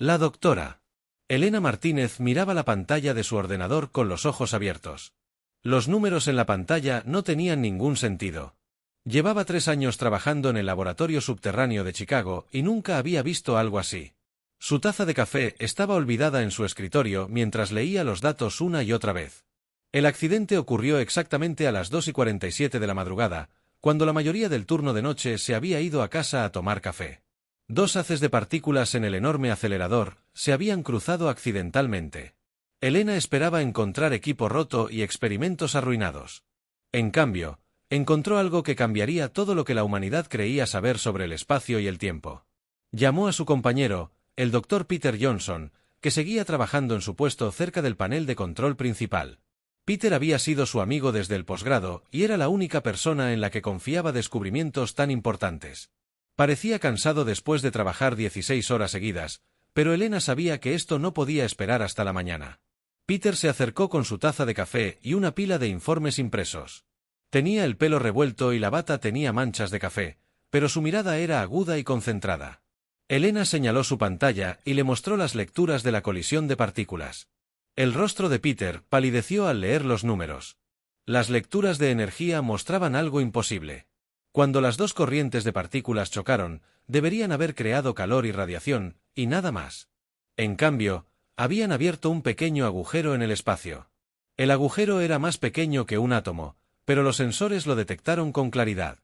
La doctora Elena Martínez miraba la pantalla de su ordenador con los ojos abiertos. Los números en la pantalla no tenían ningún sentido. Llevaba 3 años trabajando en el laboratorio subterráneo de Chicago y nunca había visto algo así. Su taza de café estaba olvidada en su escritorio mientras leía los datos una y otra vez. El accidente ocurrió exactamente a las 2:47 de la madrugada, cuando la mayoría del turno de noche se había ido a casa a tomar café. 2 haces de partículas en el enorme acelerador se habían cruzado accidentalmente. Elena esperaba encontrar equipo roto y experimentos arruinados. En cambio, encontró algo que cambiaría todo lo que la humanidad creía saber sobre el espacio y el tiempo. Llamó a su compañero, el Dr. Peter Johnson, que seguía trabajando en su puesto cerca del panel de control principal. Peter había sido su amigo desde el posgrado y era la única persona en la que confiaba descubrimientos tan importantes. Parecía cansado después de trabajar 16 horas seguidas, pero Elena sabía que esto no podía esperar hasta la mañana. Peter se acercó con su taza de café y una pila de informes impresos. Tenía el pelo revuelto y la bata tenía manchas de café, pero su mirada era aguda y concentrada. Elena señaló su pantalla y le mostró las lecturas de la colisión de partículas. El rostro de Peter palideció al leer los números. Las lecturas de energía mostraban algo imposible. Cuando las 2 corrientes de partículas chocaron, deberían haber creado calor y radiación, y nada más. En cambio, habían abierto un pequeño agujero en el espacio. El agujero era más pequeño que un átomo, pero los sensores lo detectaron con claridad.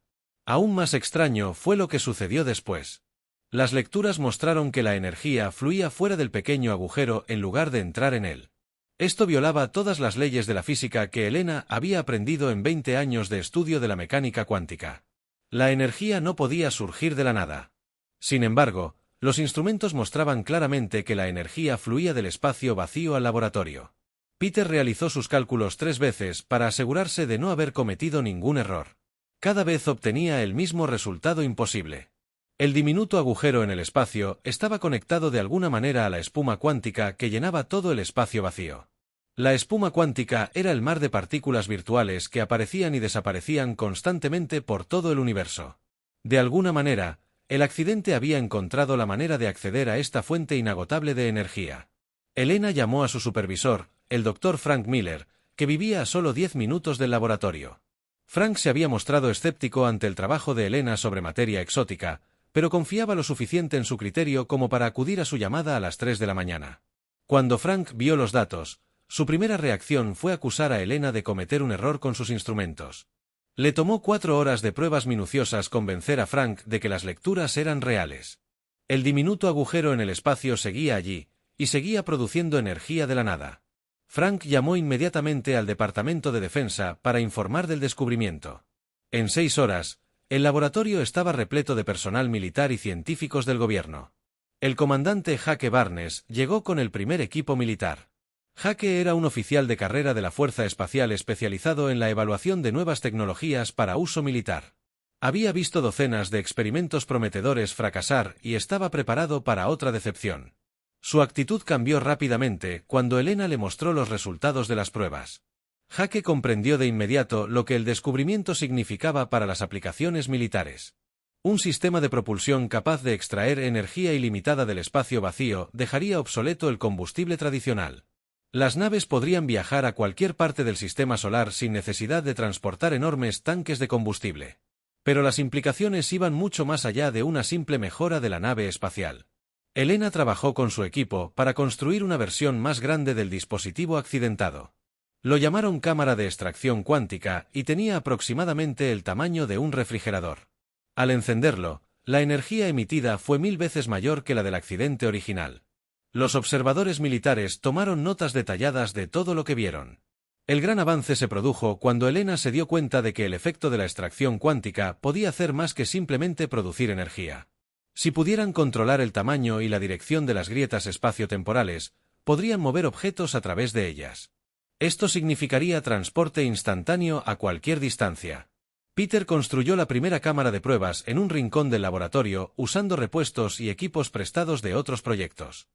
Aún más extraño fue lo que sucedió después. Las lecturas mostraron que la energía fluía fuera del pequeño agujero en lugar de entrar en él. Esto violaba todas las leyes de la física que Elena había aprendido en 20 años de estudio de la mecánica cuántica. La energía no podía surgir de la nada. Sin embargo, los instrumentos mostraban claramente que la energía fluía del espacio vacío al laboratorio. Peter realizó sus cálculos 3 veces para asegurarse de no haber cometido ningún error. Cada vez obtenía el mismo resultado imposible. El diminuto agujero en el espacio estaba conectado de alguna manera a la espuma cuántica que llenaba todo el espacio vacío. La espuma cuántica era el mar de partículas virtuales que aparecían y desaparecían constantemente por todo el universo. De alguna manera, el accidente había encontrado la manera de acceder a esta fuente inagotable de energía. Elena llamó a su supervisor, el Dr. Frank Miller, que vivía a solo 10 minutos del laboratorio. Frank se había mostrado escéptico ante el trabajo de Elena sobre materia exótica, pero confiaba lo suficiente en su criterio como para acudir a su llamada a las 3 de la mañana. Cuando Frank vio los datos, su primera reacción fue acusar a Elena de cometer un error con sus instrumentos. Le tomó 4 horas de pruebas minuciosas convencer a Frank de que las lecturas eran reales. El diminuto agujero en el espacio seguía allí, y seguía produciendo energía de la nada. Frank llamó inmediatamente al Departamento de Defensa para informar del descubrimiento. En 6 horas, el laboratorio estaba repleto de personal militar y científicos del gobierno. El comandante Jake Barnes llegó con el primer equipo militar. Jake era un oficial de carrera de la Fuerza Espacial especializado en la evaluación de nuevas tecnologías para uso militar. Había visto docenas de experimentos prometedores fracasar y estaba preparado para otra decepción. Su actitud cambió rápidamente cuando Elena le mostró los resultados de las pruebas. Jake comprendió de inmediato lo que el descubrimiento significaba para las aplicaciones militares. Un sistema de propulsión capaz de extraer energía ilimitada del espacio vacío dejaría obsoleto el combustible tradicional. Las naves podrían viajar a cualquier parte del sistema solar sin necesidad de transportar enormes tanques de combustible. Pero las implicaciones iban mucho más allá de una simple mejora de la nave espacial. Elena trabajó con su equipo para construir una versión más grande del dispositivo accidentado. Lo llamaron cámara de extracción cuántica y tenía aproximadamente el tamaño de un refrigerador. Al encenderlo, la energía emitida fue 1000 veces mayor que la del accidente original. Los observadores militares tomaron notas detalladas de todo lo que vieron. El gran avance se produjo cuando Elena se dio cuenta de que el efecto de la extracción cuántica podía hacer más que simplemente producir energía. Si pudieran controlar el tamaño y la dirección de las grietas espaciotemporales, podrían mover objetos a través de ellas. Esto significaría transporte instantáneo a cualquier distancia. Peter construyó la primera cámara de pruebas en un rincón del laboratorio usando repuestos y equipos prestados de otros proyectos.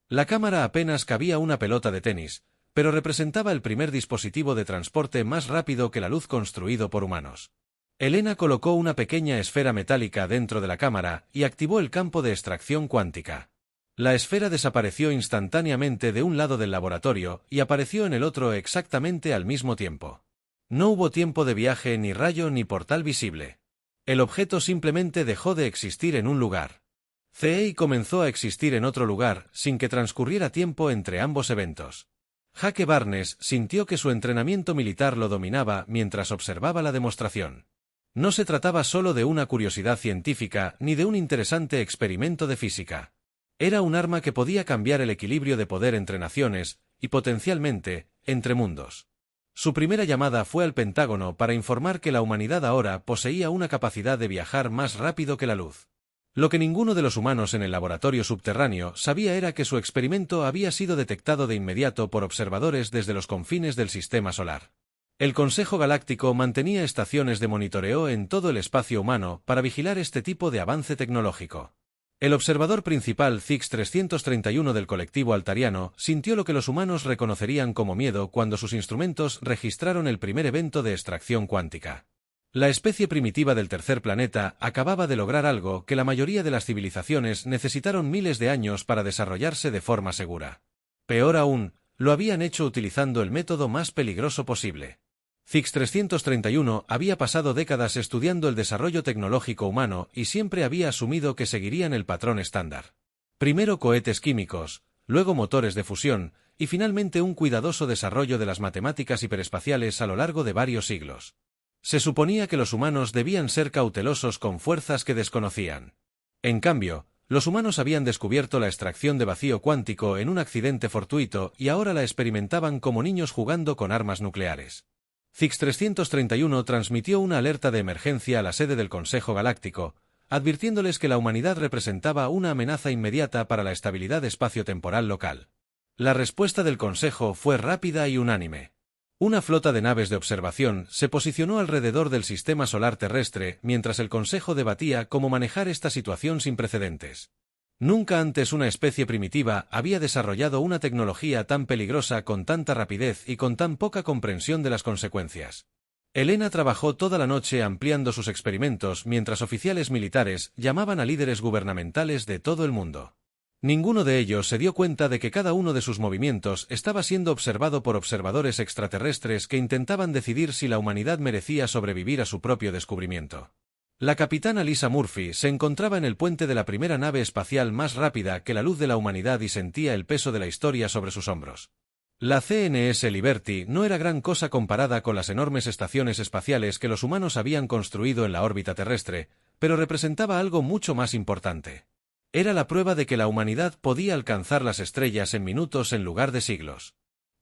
La cámara apenas cabía una pelota de tenis, pero representaba el primer dispositivo de transporte más rápido que la luz construido por humanos. Elena colocó una pequeña esfera metálica dentro de la cámara y activó el campo de extracción cuántica. La esfera desapareció instantáneamente de un lado del laboratorio y apareció en el otro exactamente al mismo tiempo. No hubo tiempo de viaje, ni rayo, ni portal visible. El objeto simplemente dejó de existir en un lugar. CEI comenzó a existir en otro lugar, sin que transcurriera tiempo entre ambos eventos. Jake Barnes sintió que su entrenamiento militar lo dominaba mientras observaba la demostración. No se trataba solo de una curiosidad científica ni de un interesante experimento de física. Era un arma que podía cambiar el equilibrio de poder entre naciones, y potencialmente, entre mundos. Su primera llamada fue al Pentágono para informar que la humanidad ahora poseía una capacidad de viajar más rápido que la luz. Lo que ninguno de los humanos en el laboratorio subterráneo sabía era que su experimento había sido detectado de inmediato por observadores desde los confines del sistema solar. El Consejo Galáctico mantenía estaciones de monitoreo en todo el espacio humano para vigilar este tipo de avance tecnológico. El observador principal Zix-331 del colectivo altariano sintió lo que los humanos reconocerían como miedo cuando sus instrumentos registraron el primer evento de extracción cuántica. La especie primitiva del tercer planeta acababa de lograr algo que la mayoría de las civilizaciones necesitaron miles de años para desarrollarse de forma segura. Peor aún, lo habían hecho utilizando el método más peligroso posible. Zix-331 había pasado décadas estudiando el desarrollo tecnológico humano y siempre había asumido que seguirían el patrón estándar. Primero cohetes químicos, luego motores de fusión, y finalmente un cuidadoso desarrollo de las matemáticas hiperespaciales a lo largo de varios siglos. Se suponía que los humanos debían ser cautelosos con fuerzas que desconocían. En cambio, los humanos habían descubierto la extracción de vacío cuántico en un accidente fortuito y ahora la experimentaban como niños jugando con armas nucleares. Zix-331 transmitió una alerta de emergencia a la sede del Consejo Galáctico, advirtiéndoles que la humanidad representaba una amenaza inmediata para la estabilidad espaciotemporal local. La respuesta del Consejo fue rápida y unánime. Una flota de naves de observación se posicionó alrededor del sistema solar terrestre mientras el Consejo debatía cómo manejar esta situación sin precedentes. Nunca antes una especie primitiva había desarrollado una tecnología tan peligrosa con tanta rapidez y con tan poca comprensión de las consecuencias. Elena trabajó toda la noche ampliando sus experimentos mientras oficiales militares llamaban a líderes gubernamentales de todo el mundo. Ninguno de ellos se dio cuenta de que cada uno de sus movimientos estaba siendo observado por observadores extraterrestres que intentaban decidir si la humanidad merecía sobrevivir a su propio descubrimiento. La capitana Lisa Murphy se encontraba en el puente de la primera nave espacial más rápida que la luz de la humanidad y sentía el peso de la historia sobre sus hombros. La CNS Liberty no era gran cosa comparada con las enormes estaciones espaciales que los humanos habían construido en la órbita terrestre, pero representaba algo mucho más importante. Era la prueba de que la humanidad podía alcanzar las estrellas en minutos en lugar de siglos.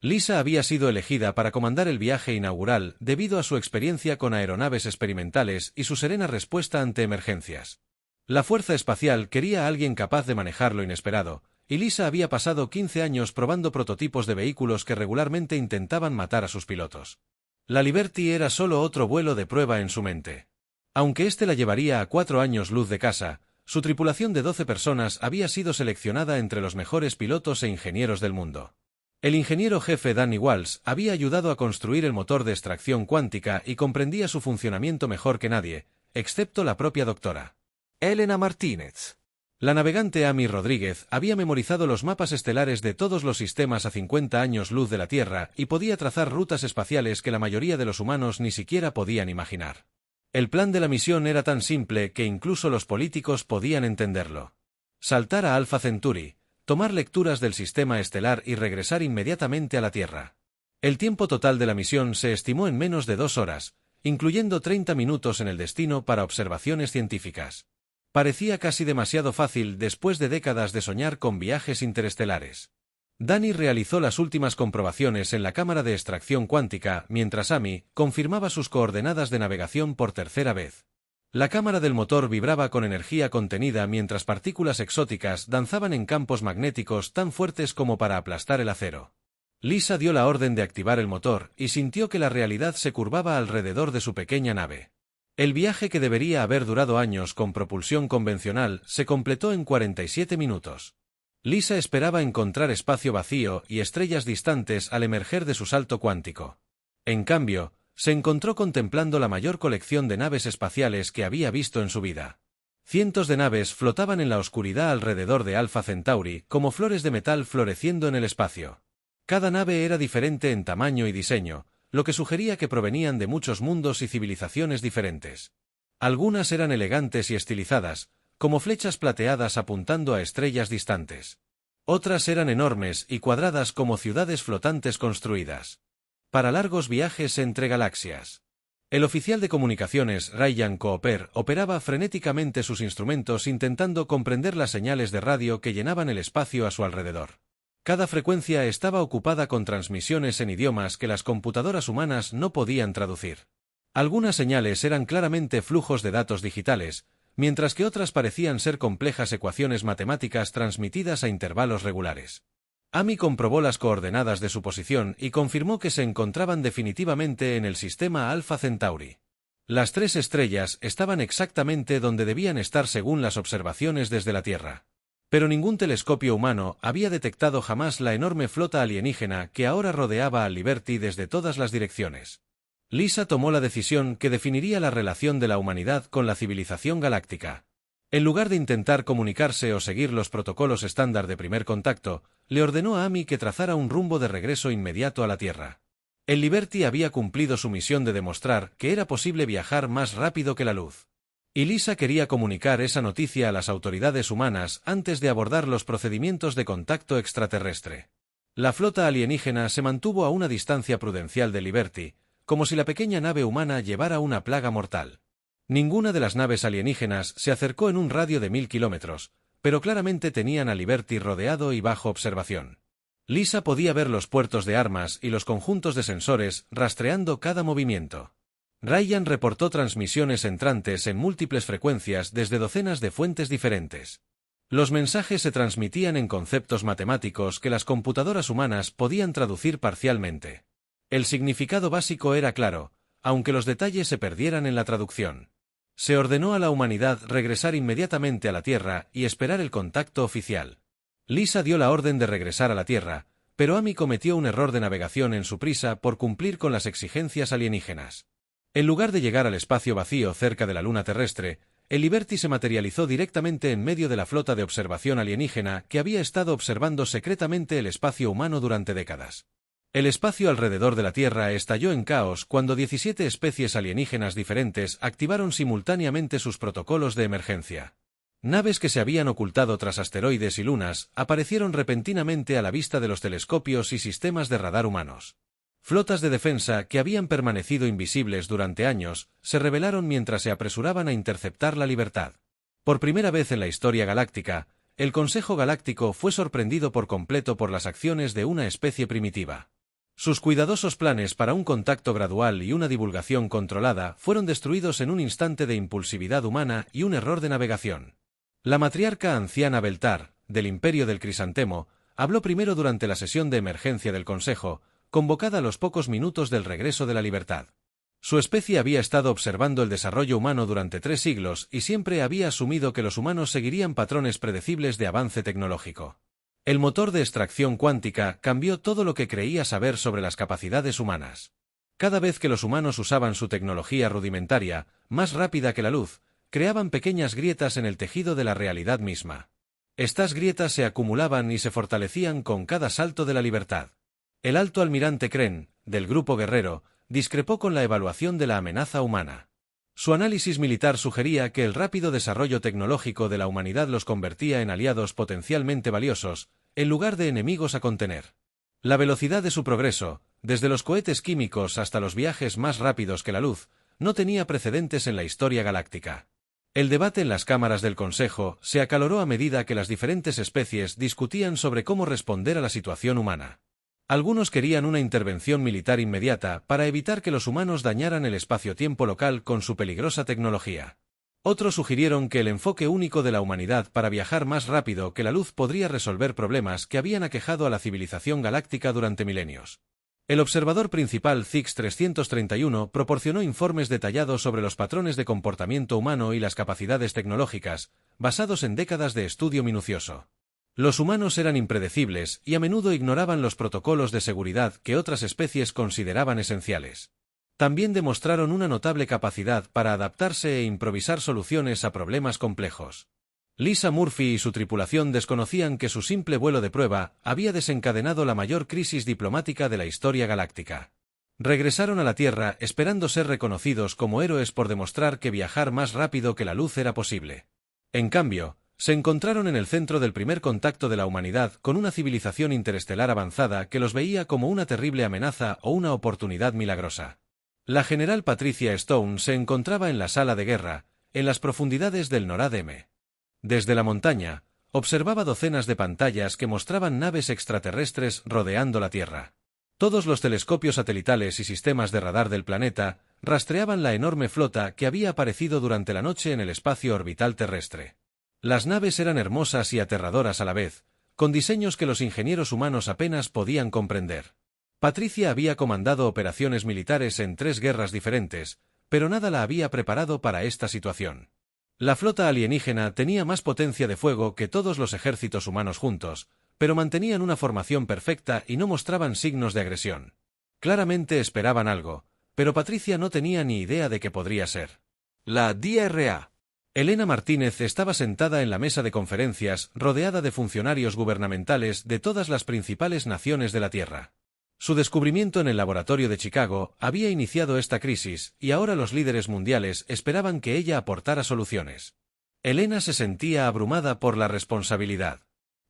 Lisa había sido elegida para comandar el viaje inaugural debido a su experiencia con aeronaves experimentales y su serena respuesta ante emergencias. La Fuerza Espacial quería a alguien capaz de manejar lo inesperado, y Lisa había pasado 15 años probando prototipos de vehículos que regularmente intentaban matar a sus pilotos. La Liberty era solo otro vuelo de prueba en su mente. Aunque este la llevaría a 4 años luz de casa, su tripulación de 12 personas había sido seleccionada entre los mejores pilotos e ingenieros del mundo. El ingeniero jefe Danny Walsh había ayudado a construir el motor de extracción cuántica y comprendía su funcionamiento mejor que nadie, excepto la propia doctora Elena Martínez. La navegante Amy Rodríguez había memorizado los mapas estelares de todos los sistemas a 50 años luz de la Tierra y podía trazar rutas espaciales que la mayoría de los humanos ni siquiera podían imaginar. El plan de la misión era tan simple que incluso los políticos podían entenderlo. Saltar a Alpha Centauri, tomar lecturas del sistema estelar y regresar inmediatamente a la Tierra. El tiempo total de la misión se estimó en menos de 2 horas, incluyendo 30 minutos en el destino para observaciones científicas. Parecía casi demasiado fácil después de décadas de soñar con viajes interestelares. Danny realizó las últimas comprobaciones en la cámara de extracción cuántica mientras Amy confirmaba sus coordenadas de navegación por tercera vez. La cámara del motor vibraba con energía contenida mientras partículas exóticas danzaban en campos magnéticos tan fuertes como para aplastar el acero. Lisa dio la orden de activar el motor y sintió que la realidad se curvaba alrededor de su pequeña nave. El viaje que debería haber durado años con propulsión convencional se completó en 47 minutos. Lisa esperaba encontrar espacio vacío y estrellas distantes al emerger de su salto cuántico. En cambio, se encontró contemplando la mayor colección de naves espaciales que había visto en su vida. Cientos de naves flotaban en la oscuridad alrededor de Alpha Centauri, como flores de metal floreciendo en el espacio. Cada nave era diferente en tamaño y diseño, lo que sugería que provenían de muchos mundos y civilizaciones diferentes. Algunas eran elegantes y estilizadas, como flechas plateadas apuntando a estrellas distantes. Otras eran enormes y cuadradas como ciudades flotantes construidas para largos viajes entre galaxias. El oficial de comunicaciones, Ryan Cooper, operaba frenéticamente sus instrumentos intentando comprender las señales de radio que llenaban el espacio a su alrededor. Cada frecuencia estaba ocupada con transmisiones en idiomas que las computadoras humanas no podían traducir. Algunas señales eran claramente flujos de datos digitales, mientras que otras parecían ser complejas ecuaciones matemáticas transmitidas a intervalos regulares. Amy comprobó las coordenadas de su posición y confirmó que se encontraban definitivamente en el sistema Alpha Centauri. Las 3 estrellas estaban exactamente donde debían estar según las observaciones desde la Tierra. Pero ningún telescopio humano había detectado jamás la enorme flota alienígena que ahora rodeaba al Liberty desde todas las direcciones. Lisa tomó la decisión que definiría la relación de la humanidad con la civilización galáctica. En lugar de intentar comunicarse o seguir los protocolos estándar de primer contacto, le ordenó a Amy que trazara un rumbo de regreso inmediato a la Tierra. El Liberty había cumplido su misión de demostrar que era posible viajar más rápido que la luz. Y Lisa quería comunicar esa noticia a las autoridades humanas antes de abordar los procedimientos de contacto extraterrestre. La flota alienígena se mantuvo a una distancia prudencial de Liberty, como si la pequeña nave humana llevara una plaga mortal. Ninguna de las naves alienígenas se acercó en un radio de 1000 kilómetros, pero claramente tenían a Liberty rodeado y bajo observación. Lisa podía ver los puertos de armas y los conjuntos de sensores rastreando cada movimiento. Ryan reportó transmisiones entrantes en múltiples frecuencias desde docenas de fuentes diferentes. Los mensajes se transmitían en conceptos matemáticos que las computadoras humanas podían traducir parcialmente. El significado básico era claro, aunque los detalles se perdieran en la traducción. Se ordenó a la humanidad regresar inmediatamente a la Tierra y esperar el contacto oficial. Lisa dio la orden de regresar a la Tierra, pero Amy cometió un error de navegación en su prisa por cumplir con las exigencias alienígenas. En lugar de llegar al espacio vacío cerca de la luna terrestre, el Liberty se materializó directamente en medio de la flota de observación alienígena que había estado observando secretamente el espacio humano durante décadas. El espacio alrededor de la Tierra estalló en caos cuando 17 especies alienígenas diferentes activaron simultáneamente sus protocolos de emergencia. Naves que se habían ocultado tras asteroides y lunas aparecieron repentinamente a la vista de los telescopios y sistemas de radar humanos. Flotas de defensa que habían permanecido invisibles durante años se rebelaron mientras se apresuraban a interceptar la libertad. Por primera vez en la historia galáctica, el Consejo Galáctico fue sorprendido por completo por las acciones de una especie primitiva. Sus cuidadosos planes para un contacto gradual y una divulgación controlada fueron destruidos en un instante de impulsividad humana y un error de navegación. La matriarca anciana Beltar, del Imperio del Crisantemo, habló primero durante la sesión de emergencia del Consejo, convocada a los pocos minutos del regreso de la libertad. Su especie había estado observando el desarrollo humano durante 3 siglos y siempre había asumido que los humanos seguirían patrones predecibles de avance tecnológico. El motor de extracción cuántica cambió todo lo que creía saber sobre las capacidades humanas. Cada vez que los humanos usaban su tecnología rudimentaria, más rápida que la luz, creaban pequeñas grietas en el tejido de la realidad misma. Estas grietas se acumulaban y se fortalecían con cada salto de la libertad. El alto almirante Kren, del Grupo Guerrero, discrepó con la evaluación de la amenaza humana. Su análisis militar sugería que el rápido desarrollo tecnológico de la humanidad los convertía en aliados potencialmente valiosos, en lugar de enemigos a contener. La velocidad de su progreso, desde los cohetes químicos hasta los viajes más rápidos que la luz, no tenía precedentes en la historia galáctica. El debate en las cámaras del Consejo se acaloró a medida que las diferentes especies discutían sobre cómo responder a la situación humana. Algunos querían una intervención militar inmediata para evitar que los humanos dañaran el espacio-tiempo local con su peligrosa tecnología. Otros sugirieron que el enfoque único de la humanidad para viajar más rápido que la luz podría resolver problemas que habían aquejado a la civilización galáctica durante milenios. El observador principal Zix-331 proporcionó informes detallados sobre los patrones de comportamiento humano y las capacidades tecnológicas, basados en décadas de estudio minucioso. Los humanos eran impredecibles y a menudo ignoraban los protocolos de seguridad que otras especies consideraban esenciales. También demostraron una notable capacidad para adaptarse e improvisar soluciones a problemas complejos. Lisa Murphy y su tripulación desconocían que su simple vuelo de prueba había desencadenado la mayor crisis diplomática de la historia galáctica. Regresaron a la Tierra esperando ser reconocidos como héroes por demostrar que viajar más rápido que la luz era posible. En cambio, se encontraron en el centro del primer contacto de la humanidad con una civilización interestelar avanzada que los veía como una terrible amenaza o una oportunidad milagrosa. La general Patricia Stone se encontraba en la sala de guerra, en las profundidades del NORAD-M. Desde la montaña, observaba docenas de pantallas que mostraban naves extraterrestres rodeando la Tierra. Todos los telescopios satelitales y sistemas de radar del planeta rastreaban la enorme flota que había aparecido durante la noche en el espacio orbital terrestre. Las naves eran hermosas y aterradoras a la vez, con diseños que los ingenieros humanos apenas podían comprender. Patricia había comandado operaciones militares en 3 guerras diferentes, pero nada la había preparado para esta situación. La flota alienígena tenía más potencia de fuego que todos los ejércitos humanos juntos, pero mantenían una formación perfecta y no mostraban signos de agresión. Claramente esperaban algo, pero Patricia no tenía ni idea de qué podría ser. La DRA. Elena Martínez estaba sentada en la mesa de conferencias, rodeada de funcionarios gubernamentales de todas las principales naciones de la Tierra. Su descubrimiento en el laboratorio de Chicago había iniciado esta crisis, y ahora los líderes mundiales esperaban que ella aportara soluciones. Elena se sentía abrumada por la responsabilidad.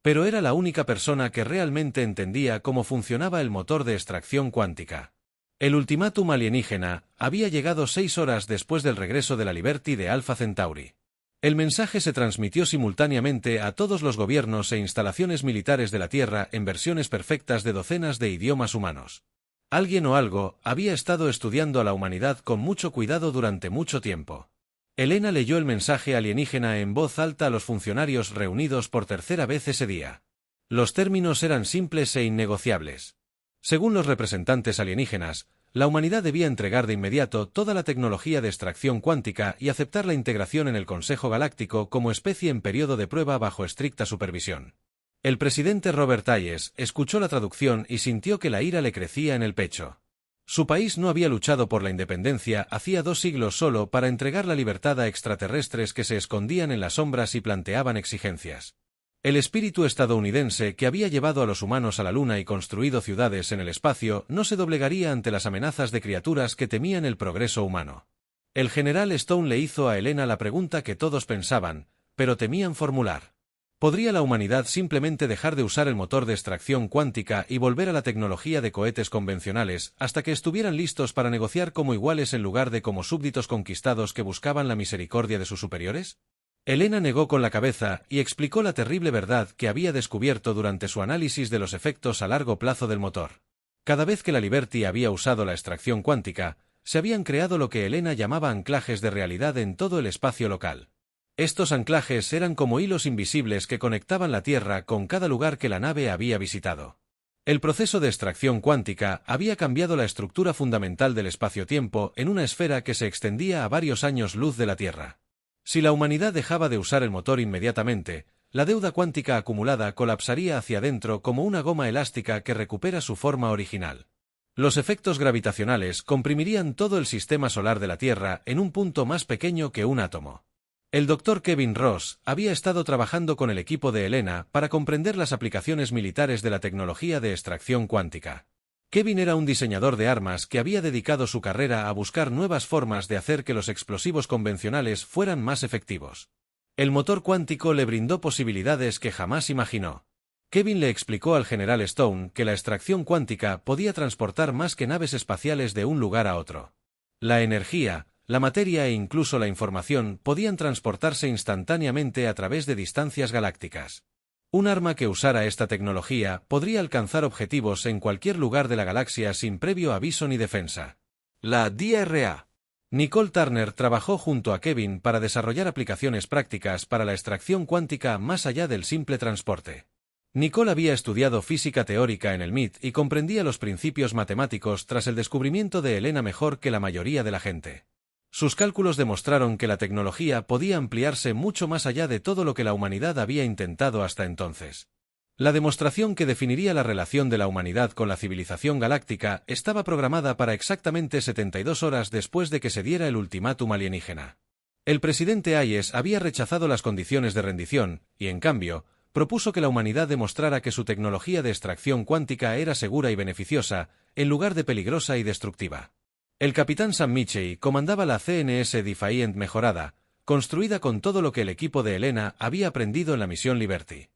Pero era la única persona que realmente entendía cómo funcionaba el motor de extracción cuántica. El ultimátum alienígena había llegado 6 horas después del regreso de la Liberty de Alpha Centauri. El mensaje se transmitió simultáneamente a todos los gobiernos e instalaciones militares de la Tierra en versiones perfectas de docenas de idiomas humanos. Alguien o algo había estado estudiando a la humanidad con mucho cuidado durante mucho tiempo. Elena leyó el mensaje alienígena en voz alta a los funcionarios reunidos por tercera vez ese día. Los términos eran simples e innegociables. Según los representantes alienígenas, la humanidad debía entregar de inmediato toda la tecnología de extracción cuántica y aceptar la integración en el Consejo Galáctico como especie en periodo de prueba bajo estricta supervisión. El presidente Robert Hayes escuchó la traducción y sintió que la ira le crecía en el pecho. Su país no había luchado por la independencia hacía 2 siglos solo para entregar la libertad a extraterrestres que se escondían en las sombras y planteaban exigencias. El espíritu estadounidense que había llevado a los humanos a la Luna y construido ciudades en el espacio no se doblegaría ante las amenazas de criaturas que temían el progreso humano. El general Stone le hizo a Elena la pregunta que todos pensaban, pero temían formular. ¿Podría la humanidad simplemente dejar de usar el motor de extracción cuántica y volver a la tecnología de cohetes convencionales hasta que estuvieran listos para negociar como iguales en lugar de como súbditos conquistados que buscaban la misericordia de sus superiores? Elena negó con la cabeza y explicó la terrible verdad que había descubierto durante su análisis de los efectos a largo plazo del motor. Cada vez que la Liberty había usado la extracción cuántica, se habían creado lo que Elena llamaba anclajes de realidad en todo el espacio local. Estos anclajes eran como hilos invisibles que conectaban la Tierra con cada lugar que la nave había visitado. El proceso de extracción cuántica había cambiado la estructura fundamental del espacio-tiempo en una esfera que se extendía a varios años luz de la Tierra. Si la humanidad dejaba de usar el motor inmediatamente, la deuda cuántica acumulada colapsaría hacia adentro como una goma elástica que recupera su forma original. Los efectos gravitacionales comprimirían todo el sistema solar de la Tierra en un punto más pequeño que un átomo. El Dr. Kevin Ross había estado trabajando con el equipo de Elena para comprender las aplicaciones militares de la tecnología de extracción cuántica. Kevin era un diseñador de armas que había dedicado su carrera a buscar nuevas formas de hacer que los explosivos convencionales fueran más efectivos. El motor cuántico le brindó posibilidades que jamás imaginó. Kevin le explicó al general Stone que la extracción cuántica podía transportar más que naves espaciales de un lugar a otro. La energía, la materia e incluso la información podían transportarse instantáneamente a través de distancias galácticas. Un arma que usara esta tecnología podría alcanzar objetivos en cualquier lugar de la galaxia sin previo aviso ni defensa. La DRA. Nicole Turner trabajó junto a Kevin para desarrollar aplicaciones prácticas para la extracción cuántica más allá del simple transporte. Nicole había estudiado física teórica en el MIT y comprendía los principios matemáticos tras el descubrimiento de Elena mejor que la mayoría de la gente. Sus cálculos demostraron que la tecnología podía ampliarse mucho más allá de todo lo que la humanidad había intentado hasta entonces. La demostración que definiría la relación de la humanidad con la civilización galáctica estaba programada para exactamente 72 horas después de que se diera el ultimátum alienígena. El presidente Hayes había rechazado las condiciones de rendición y, en cambio, propuso que la humanidad demostrara que su tecnología de extracción cuántica era segura y beneficiosa, en lugar de peligrosa y destructiva. El capitán Sam Mitchell comandaba la CNS Defiant mejorada, construida con todo lo que el equipo de Elena había aprendido en la misión Liberty.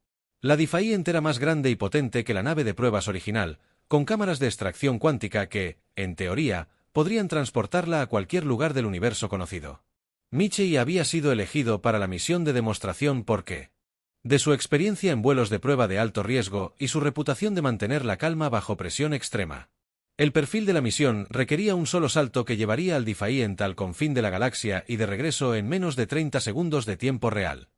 La Defiant era más grande y potente que la nave de pruebas original, con cámaras de extracción cuántica que, en teoría, podrían transportarla a cualquier lugar del universo conocido. Mitchell había sido elegido para la misión de demostración porque, de su experiencia en vuelos de prueba de alto riesgo y su reputación de mantener la calma bajo presión extrema. El perfil de la misión requería un solo salto que llevaría al Defiant al confín de la galaxia y de regreso en menos de 30 segundos de tiempo real.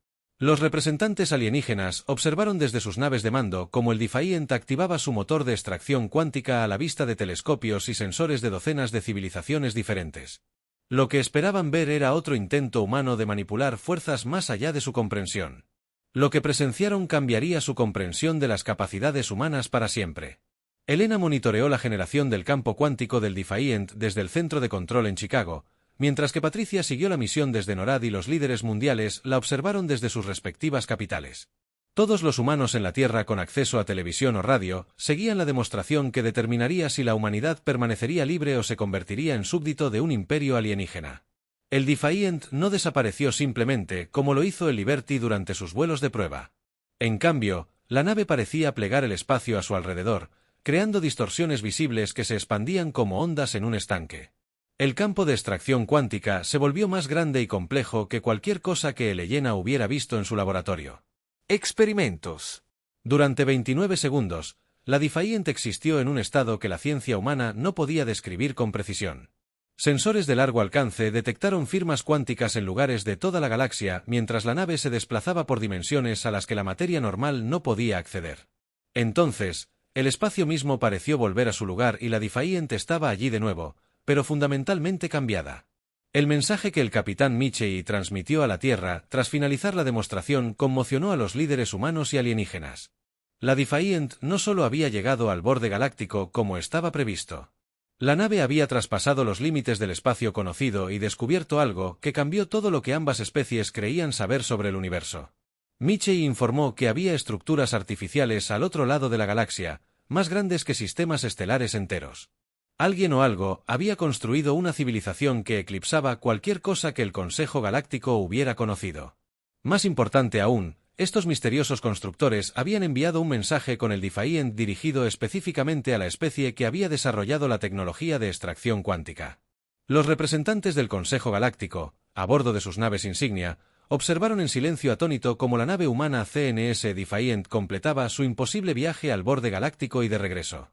Los representantes alienígenas observaron desde sus naves de mando cómo el Defiant activaba su motor de extracción cuántica a la vista de telescopios y sensores de docenas de civilizaciones diferentes. Lo que esperaban ver era otro intento humano de manipular fuerzas más allá de su comprensión. Lo que presenciaron cambiaría su comprensión de las capacidades humanas para siempre. Elena monitoreó la generación del campo cuántico del Defiant desde el centro de control en Chicago, mientras que Patricia siguió la misión desde NORAD y los líderes mundiales la observaron desde sus respectivas capitales. Todos los humanos en la Tierra con acceso a televisión o radio seguían la demostración que determinaría si la humanidad permanecería libre o se convertiría en súbdito de un imperio alienígena. El Defiant no desapareció simplemente como lo hizo el Liberty durante sus vuelos de prueba. En cambio, la nave parecía plegar el espacio a su alrededor, creando distorsiones visibles que se expandían como ondas en un estanque. El campo de extracción cuántica se volvió más grande y complejo que cualquier cosa que Elena hubiera visto en su laboratorio. Experimentos. Durante 29 segundos, la Defiant existió en un estado que la ciencia humana no podía describir con precisión. Sensores de largo alcance detectaron firmas cuánticas en lugares de toda la galaxia mientras la nave se desplazaba por dimensiones a las que la materia normal no podía acceder. Entonces, el espacio mismo pareció volver a su lugar y la Defiant estaba allí de nuevo, pero fundamentalmente cambiada. El mensaje que el capitán Mitchell transmitió a la Tierra tras finalizar la demostración conmocionó a los líderes humanos y alienígenas. La Defiant no solo había llegado al borde galáctico como estaba previsto. La nave había traspasado los límites del espacio conocido y descubierto algo que cambió todo lo que ambas especies creían saber sobre el universo. Mitchell informó que había estructuras artificiales al otro lado de la galaxia, más grandes que sistemas estelares enteros. Alguien o algo había construido una civilización que eclipsaba cualquier cosa que el Consejo Galáctico hubiera conocido. Más importante aún, estos misteriosos constructores habían enviado un mensaje con el Defiant dirigido específicamente a la especie que había desarrollado la tecnología de extracción cuántica. Los representantes del Consejo Galáctico, a bordo de sus naves insignia, observaron en silencio atónito cómo la nave humana CNS Defiant completaba su imposible viaje al borde galáctico y de regreso.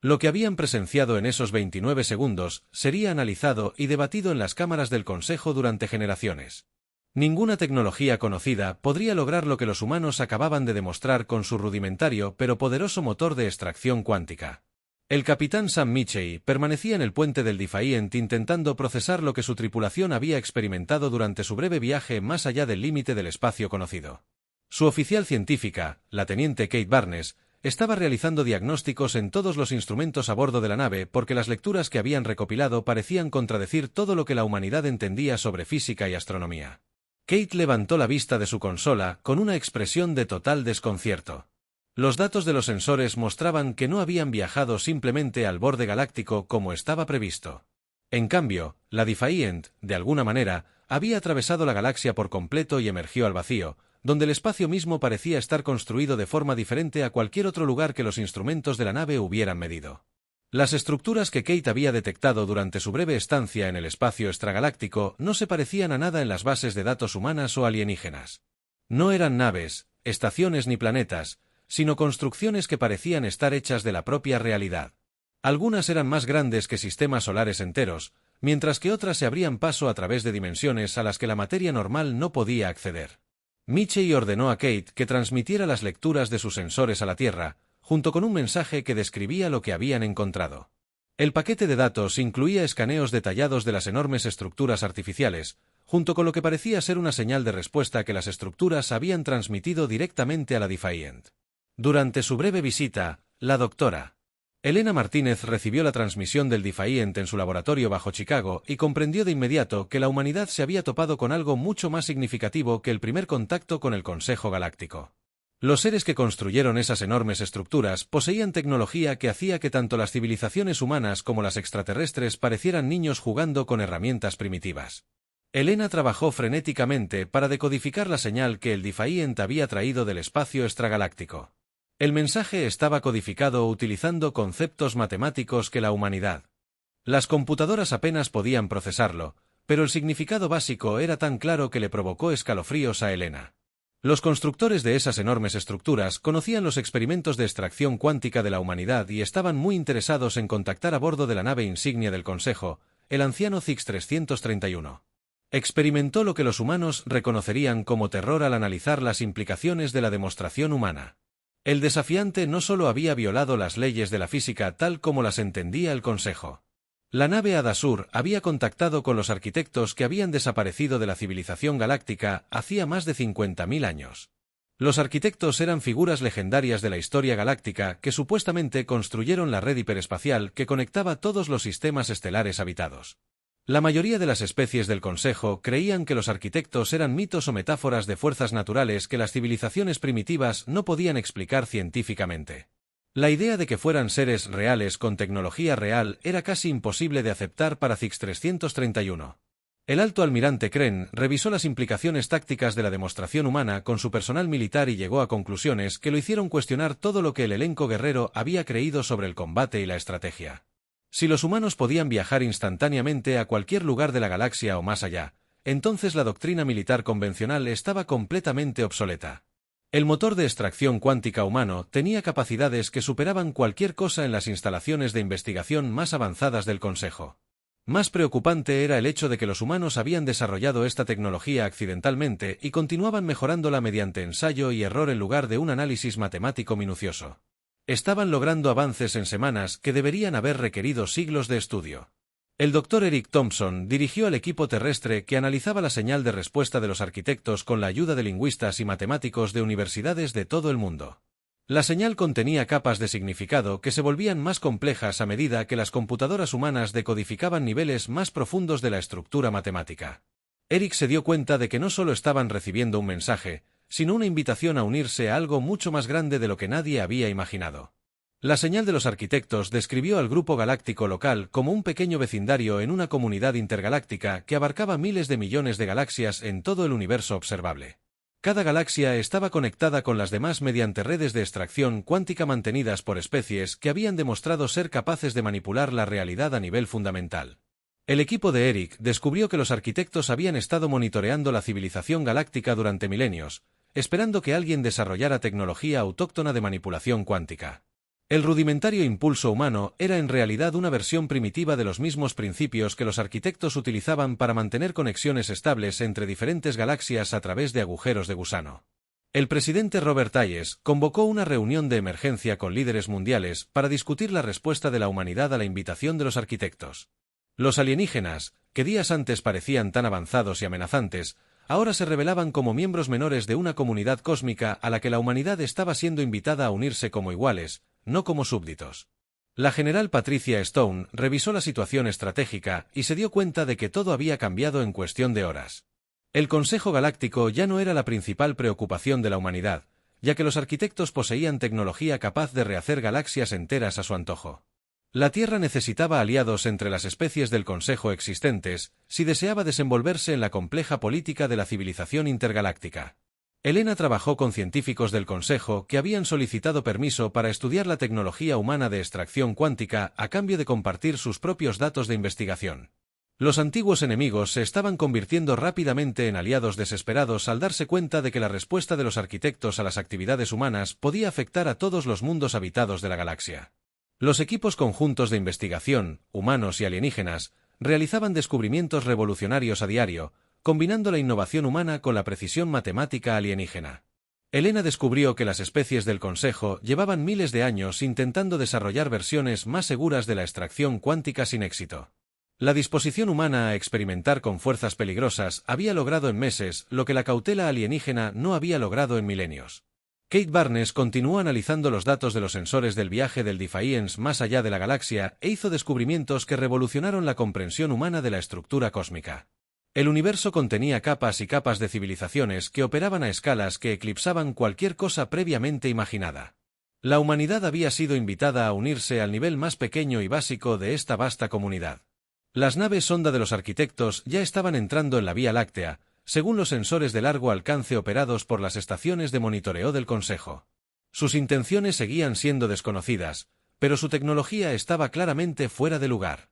Lo que habían presenciado en esos 29 segundos sería analizado y debatido en las cámaras del Consejo durante generaciones. Ninguna tecnología conocida podría lograr lo que los humanos acababan de demostrar con su rudimentario pero poderoso motor de extracción cuántica. El capitán Sam Mitchell permanecía en el puente del Defiant intentando procesar lo que su tripulación había experimentado durante su breve viaje más allá del límite del espacio conocido. Su oficial científica, la teniente Kate Barnes, estaba realizando diagnósticos en todos los instrumentos a bordo de la nave porque las lecturas que habían recopilado parecían contradecir todo lo que la humanidad entendía sobre física y astronomía. Kate levantó la vista de su consola con una expresión de total desconcierto. Los datos de los sensores mostraban que no habían viajado simplemente al borde galáctico como estaba previsto. En cambio, la Defiant, de alguna manera, había atravesado la galaxia por completo y emergió al vacío, donde el espacio mismo parecía estar construido de forma diferente a cualquier otro lugar que los instrumentos de la nave hubieran medido. Las estructuras que Kate había detectado durante su breve estancia en el espacio extragaláctico no se parecían a nada en las bases de datos humanas o alienígenas. No eran naves, estaciones ni planetas, sino construcciones que parecían estar hechas de la propia realidad. Algunas eran más grandes que sistemas solares enteros, mientras que otras se abrían paso a través de dimensiones a las que la materia normal no podía acceder. Mitchell ordenó a Kate que transmitiera las lecturas de sus sensores a la Tierra, junto con un mensaje que describía lo que habían encontrado. El paquete de datos incluía escaneos detallados de las enormes estructuras artificiales, junto con lo que parecía ser una señal de respuesta que las estructuras habían transmitido directamente a la Defiant. Durante su breve visita, la doctora Elena Martínez recibió la transmisión del Defiant en su laboratorio bajo Chicago y comprendió de inmediato que la humanidad se había topado con algo mucho más significativo que el primer contacto con el Consejo Galáctico. Los seres que construyeron esas enormes estructuras poseían tecnología que hacía que tanto las civilizaciones humanas como las extraterrestres parecieran niños jugando con herramientas primitivas. Elena trabajó frenéticamente para decodificar la señal que el Defiant había traído del espacio extragaláctico. El mensaje estaba codificado utilizando conceptos matemáticos que la humanidad. Las computadoras apenas podían procesarlo, pero el significado básico era tan claro que le provocó escalofríos a Elena. Los constructores de esas enormes estructuras conocían los experimentos de extracción cuántica de la humanidad y estaban muy interesados en contactar a bordo de la nave insignia del Consejo, el anciano Zix-331. Experimentó lo que los humanos reconocerían como terror al analizar las implicaciones de la demostración humana. El desafiante no solo había violado las leyes de la física tal como las entendía el Consejo. La nave Adasur había contactado con los arquitectos que habían desaparecido de la civilización galáctica hacía más de 50.000 años. Los arquitectos eran figuras legendarias de la historia galáctica que supuestamente construyeron la red hiperespacial que conectaba todos los sistemas estelares habitados. La mayoría de las especies del Consejo creían que los arquitectos eran mitos o metáforas de fuerzas naturales que las civilizaciones primitivas no podían explicar científicamente. La idea de que fueran seres reales con tecnología real era casi imposible de aceptar para Zix-331. El alto almirante Kren revisó las implicaciones tácticas de la demostración humana con su personal militar y llegó a conclusiones que lo hicieron cuestionar todo lo que el elenco guerrero había creído sobre el combate y la estrategia. Si los humanos podían viajar instantáneamente a cualquier lugar de la galaxia o más allá, entonces la doctrina militar convencional estaba completamente obsoleta. El motor de extracción cuántica humano tenía capacidades que superaban cualquier cosa en las instalaciones de investigación más avanzadas del Consejo. Más preocupante era el hecho de que los humanos habían desarrollado esta tecnología accidentalmente y continuaban mejorándola mediante ensayo y error en lugar de un análisis matemático minucioso. Estaban logrando avances en semanas que deberían haber requerido siglos de estudio. El Dr. Eric Thompson dirigió al equipo terrestre que analizaba la señal de respuesta de los arquitectos con la ayuda de lingüistas y matemáticos de universidades de todo el mundo. La señal contenía capas de significado que se volvían más complejas a medida que las computadoras humanas decodificaban niveles más profundos de la estructura matemática. Eric se dio cuenta de que no solo estaban recibiendo un mensaje, sino una invitación a unirse a algo mucho más grande de lo que nadie había imaginado. La señal de los arquitectos describió al grupo galáctico local como un pequeño vecindario en una comunidad intergaláctica que abarcaba miles de millones de galaxias en todo el universo observable. Cada galaxia estaba conectada con las demás mediante redes de extracción cuántica mantenidas por especies que habían demostrado ser capaces de manipular la realidad a nivel fundamental. El equipo de Eric descubrió que los arquitectos habían estado monitoreando la civilización galáctica durante milenios, esperando que alguien desarrollara tecnología autóctona de manipulación cuántica. El rudimentario impulso humano era en realidad una versión primitiva de los mismos principios que los arquitectos utilizaban para mantener conexiones estables entre diferentes galaxias a través de agujeros de gusano. El presidente Robert Hayes convocó una reunión de emergencia con líderes mundiales para discutir la respuesta de la humanidad a la invitación de los arquitectos. Los alienígenas, que días antes parecían tan avanzados y amenazantes, ahora se revelaban como miembros menores de una comunidad cósmica a la que la humanidad estaba siendo invitada a unirse como iguales, no como súbditos. La general Patricia Stone revisó la situación estratégica y se dio cuenta de que todo había cambiado en cuestión de horas. El Consejo Galáctico ya no era la principal preocupación de la humanidad, ya que los arquitectos poseían tecnología capaz de rehacer galaxias enteras a su antojo. La Tierra necesitaba aliados entre las especies del Consejo existentes si deseaba desenvolverse en la compleja política de la civilización intergaláctica. Elena trabajó con científicos del Consejo que habían solicitado permiso para estudiar la tecnología humana de extracción cuántica a cambio de compartir sus propios datos de investigación. Los antiguos enemigos se estaban convirtiendo rápidamente en aliados desesperados al darse cuenta de que la respuesta de los arquitectos a las actividades humanas podía afectar a todos los mundos habitados de la galaxia. Los equipos conjuntos de investigación, humanos y alienígenas, realizaban descubrimientos revolucionarios a diario, combinando la innovación humana con la precisión matemática alienígena. Elena descubrió que las especies del Consejo llevaban miles de años intentando desarrollar versiones más seguras de la extracción cuántica sin éxito. La disposición humana a experimentar con fuerzas peligrosas había logrado en meses lo que la cautela alienígena no había logrado en milenios. Kate Barnes continuó analizando los datos de los sensores del viaje del Defiance más allá de la galaxia e hizo descubrimientos que revolucionaron la comprensión humana de la estructura cósmica. El universo contenía capas y capas de civilizaciones que operaban a escalas que eclipsaban cualquier cosa previamente imaginada. La humanidad había sido invitada a unirse al nivel más pequeño y básico de esta vasta comunidad. Las naves sonda de los arquitectos ya estaban entrando en la Vía Láctea, según los sensores de largo alcance operados por las estaciones de monitoreo del Consejo. Sus intenciones seguían siendo desconocidas, pero su tecnología estaba claramente fuera de lugar.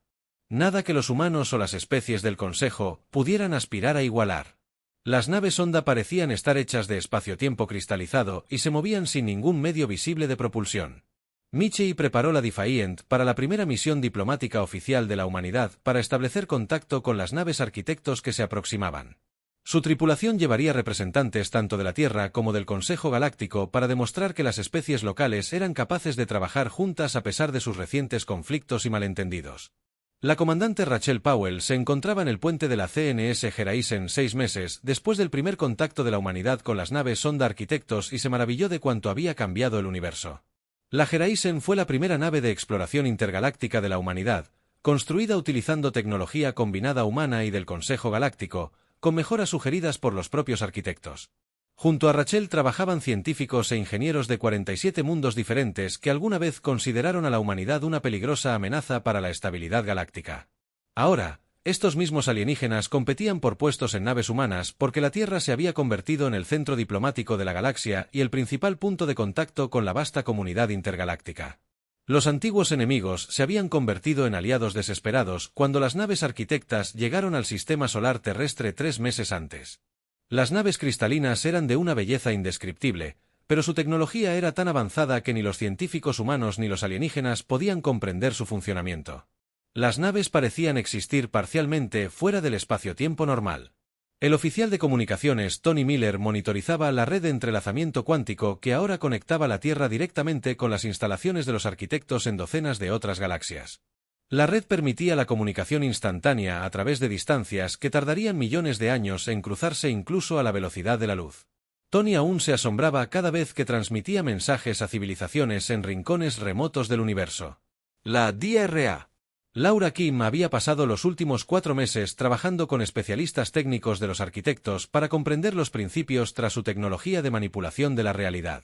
Nada que los humanos o las especies del Consejo pudieran aspirar a igualar. Las naves sonda parecían estar hechas de espacio-tiempo cristalizado y se movían sin ningún medio visible de propulsión. Michie preparó la Defiant para la primera misión diplomática oficial de la humanidad para establecer contacto con las naves arquitectos que se aproximaban. Su tripulación llevaría representantes tanto de la Tierra como del Consejo Galáctico para demostrar que las especies locales eran capaces de trabajar juntas a pesar de sus recientes conflictos y malentendidos. La comandante Rachel Powell se encontraba en el puente de la CNS Horizon 6 meses después del primer contacto de la humanidad con las naves sonda arquitectos y se maravilló de cuánto había cambiado el universo. La Horizon fue la primera nave de exploración intergaláctica de la humanidad, construida utilizando tecnología combinada humana y del Consejo Galáctico, con mejoras sugeridas por los propios arquitectos. Junto a Rachel trabajaban científicos e ingenieros de 47 mundos diferentes que alguna vez consideraron a la humanidad una peligrosa amenaza para la estabilidad galáctica. Ahora, estos mismos alienígenas competían por puestos en naves humanas porque la Tierra se había convertido en el centro diplomático de la galaxia y el principal punto de contacto con la vasta comunidad intergaláctica. Los antiguos enemigos se habían convertido en aliados desesperados cuando las naves arquitectas llegaron al sistema solar terrestre 3 meses antes. Las naves cristalinas eran de una belleza indescriptible, pero su tecnología era tan avanzada que ni los científicos humanos ni los alienígenas podían comprender su funcionamiento. Las naves parecían existir parcialmente fuera del espacio-tiempo normal. El oficial de comunicaciones Tony Miller monitorizaba la red de entrelazamiento cuántico que ahora conectaba la Tierra directamente con las instalaciones de los arquitectos en docenas de otras galaxias. La red permitía la comunicación instantánea a través de distancias que tardarían millones de años en cruzarse incluso a la velocidad de la luz. Tony aún se asombraba cada vez que transmitía mensajes a civilizaciones en rincones remotos del universo. La DRA. Laura Kim había pasado los últimos 4 meses trabajando con especialistas técnicos de los arquitectos para comprender los principios tras su tecnología de manipulación de la realidad.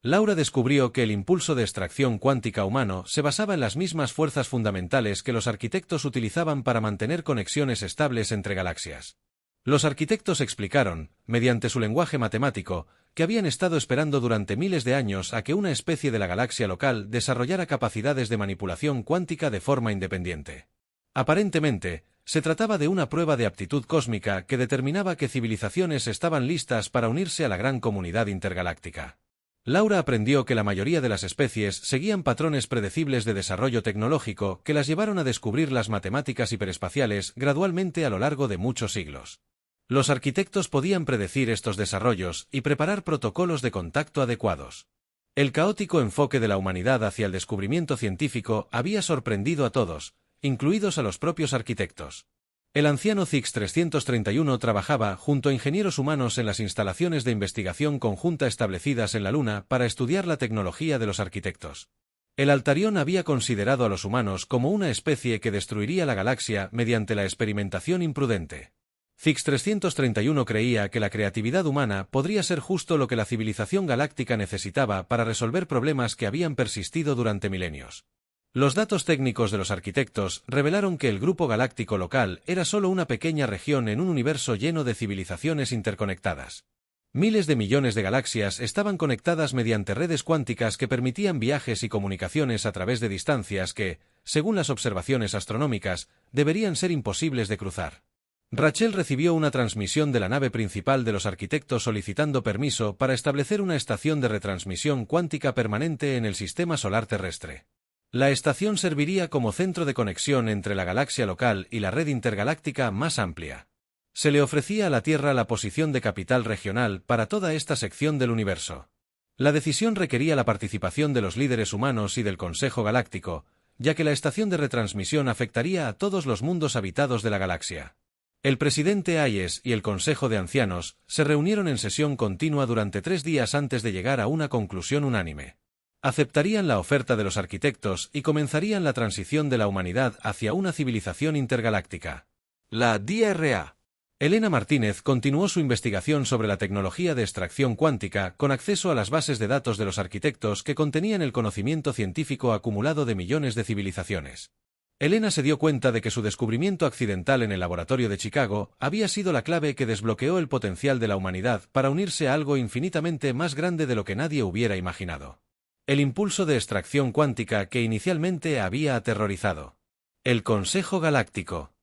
Laura descubrió que el impulso de extracción cuántica humano se basaba en las mismas fuerzas fundamentales que los arquitectos utilizaban para mantener conexiones estables entre galaxias. Los arquitectos explicaron, mediante su lenguaje matemático, que habían estado esperando durante miles de años a que una especie de la galaxia local desarrollara capacidades de manipulación cuántica de forma independiente. Aparentemente, se trataba de una prueba de aptitud cósmica que determinaba que civilizaciones estaban listas para unirse a la gran comunidad intergaláctica. Laura aprendió que la mayoría de las especies seguían patrones predecibles de desarrollo tecnológico que las llevaron a descubrir las matemáticas hiperespaciales gradualmente a lo largo de muchos siglos. Los arquitectos podían predecir estos desarrollos y preparar protocolos de contacto adecuados. El caótico enfoque de la humanidad hacia el descubrimiento científico había sorprendido a todos, incluidos a los propios arquitectos. El anciano Zix 331 trabajaba junto a ingenieros humanos en las instalaciones de investigación conjunta establecidas en la Luna para estudiar la tecnología de los arquitectos. El Altarión había considerado a los humanos como una especie que destruiría la galaxia mediante la experimentación imprudente. Zix 331 creía que la creatividad humana podría ser justo lo que la civilización galáctica necesitaba para resolver problemas que habían persistido durante milenios. Los datos técnicos de los arquitectos revelaron que el grupo galáctico local era solo una pequeña región en un universo lleno de civilizaciones interconectadas. Miles de millones de galaxias estaban conectadas mediante redes cuánticas que permitían viajes y comunicaciones a través de distancias que, según las observaciones astronómicas, deberían ser imposibles de cruzar. Rachel recibió una transmisión de la nave principal de los arquitectos solicitando permiso para establecer una estación de retransmisión cuántica permanente en el sistema solar terrestre. La estación serviría como centro de conexión entre la galaxia local y la red intergaláctica más amplia. Se le ofrecía a la Tierra la posición de capital regional para toda esta sección del universo. La decisión requería la participación de los líderes humanos y del Consejo Galáctico, ya que la estación de retransmisión afectaría a todos los mundos habitados de la galaxia. El presidente Hayes y el Consejo de Ancianos se reunieron en sesión continua durante 3 días antes de llegar a una conclusión unánime. Aceptarían la oferta de los arquitectos y comenzarían la transición de la humanidad hacia una civilización intergaláctica. La DRA. Elena Martínez continuó su investigación sobre la tecnología de extracción cuántica con acceso a las bases de datos de los arquitectos que contenían el conocimiento científico acumulado de millones de civilizaciones. Elena se dio cuenta de que su descubrimiento accidental en el laboratorio de Chicago había sido la clave que desbloqueó el potencial de la humanidad para unirse a algo infinitamente más grande de lo que nadie hubiera imaginado. El impulso de extracción cuántica que inicialmente había aterrorizado. El Consejo Galáctico.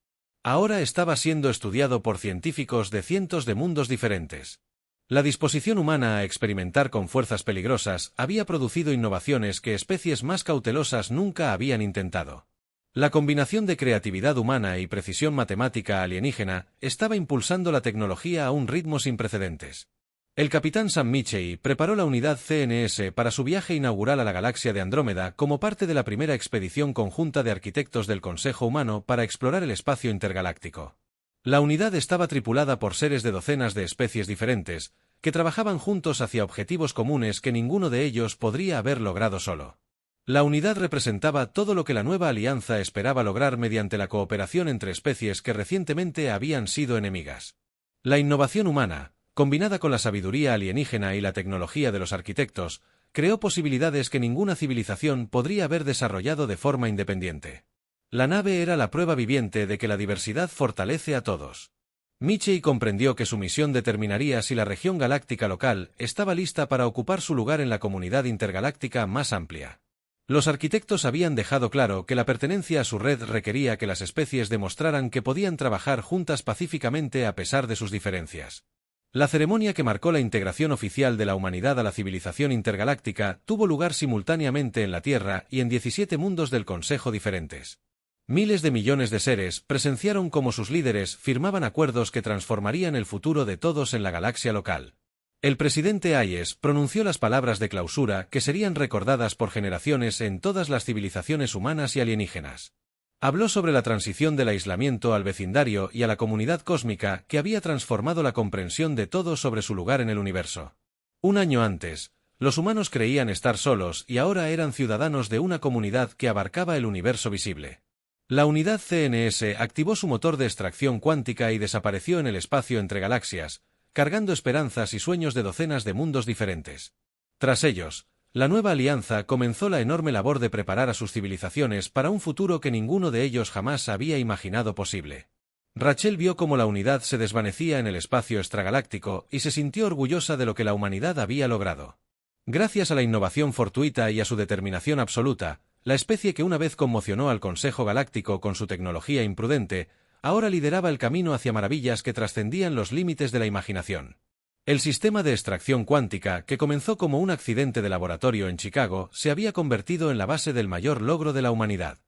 Ahora estaba siendo estudiado por científicos de cientos de mundos diferentes. La disposición humana a experimentar con fuerzas peligrosas había producido innovaciones que especies más cautelosas nunca habían intentado. La combinación de creatividad humana y precisión matemática alienígena estaba impulsando la tecnología a un ritmo sin precedentes. El capitán Sam Mitchell preparó la unidad CNS para su viaje inaugural a la galaxia de Andrómeda como parte de la primera expedición conjunta de arquitectos del Consejo Humano para explorar el espacio intergaláctico. La unidad estaba tripulada por seres de docenas de especies diferentes, que trabajaban juntos hacia objetivos comunes que ninguno de ellos podría haber logrado solo. La unidad representaba todo lo que la nueva alianza esperaba lograr mediante la cooperación entre especies que recientemente habían sido enemigas. La innovación humana, combinada con la sabiduría alienígena y la tecnología de los arquitectos, creó posibilidades que ninguna civilización podría haber desarrollado de forma independiente. La nave era la prueba viviente de que la diversidad fortalece a todos. Mitchell comprendió que su misión determinaría si la región galáctica local estaba lista para ocupar su lugar en la comunidad intergaláctica más amplia. Los arquitectos habían dejado claro que la pertenencia a su red requería que las especies demostraran que podían trabajar juntas pacíficamente a pesar de sus diferencias. La ceremonia que marcó la integración oficial de la humanidad a la civilización intergaláctica tuvo lugar simultáneamente en la Tierra y en 17 mundos del Consejo diferentes. Miles de millones de seres presenciaron cómo sus líderes firmaban acuerdos que transformarían el futuro de todos en la galaxia local. El presidente Hayes pronunció las palabras de clausura que serían recordadas por generaciones en todas las civilizaciones humanas y alienígenas. Habló sobre la transición del aislamiento al vecindario y a la comunidad cósmica que había transformado la comprensión de todos sobre su lugar en el universo. Un año antes, los humanos creían estar solos y ahora eran ciudadanos de una comunidad que abarcaba el universo visible. La unidad CNS activó su motor de extracción cuántica y desapareció en el espacio entre galaxias, cargando esperanzas y sueños de docenas de mundos diferentes. Tras ellos, la nueva alianza comenzó la enorme labor de preparar a sus civilizaciones para un futuro que ninguno de ellos jamás había imaginado posible. Rachel vio cómo la unidad se desvanecía en el espacio extragaláctico y se sintió orgullosa de lo que la humanidad había logrado. Gracias a la innovación fortuita y a su determinación absoluta, la especie que una vez conmocionó al Consejo Galáctico con su tecnología imprudente, ahora lideraba el camino hacia maravillas que trascendían los límites de la imaginación. El sistema de extracción cuántica, que comenzó como un accidente de laboratorio en Chicago, se había convertido en la base del mayor logro de la humanidad.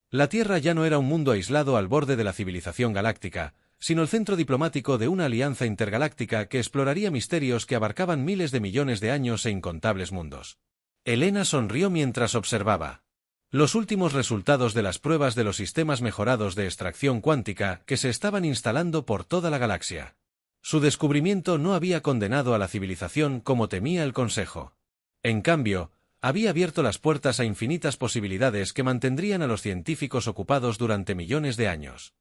La Tierra ya no era un mundo aislado al borde de la civilización galáctica, sino el centro diplomático de una alianza intergaláctica que exploraría misterios que abarcaban miles de millones de años e incontables mundos. Elena sonrió mientras observaba los últimos resultados de las pruebas de los sistemas mejorados de extracción cuántica que se estaban instalando por toda la galaxia. Su descubrimiento no había condenado a la civilización como temía el Consejo. En cambio, había abierto las puertas a infinitas posibilidades que mantendrían a los científicos ocupados durante millones de años.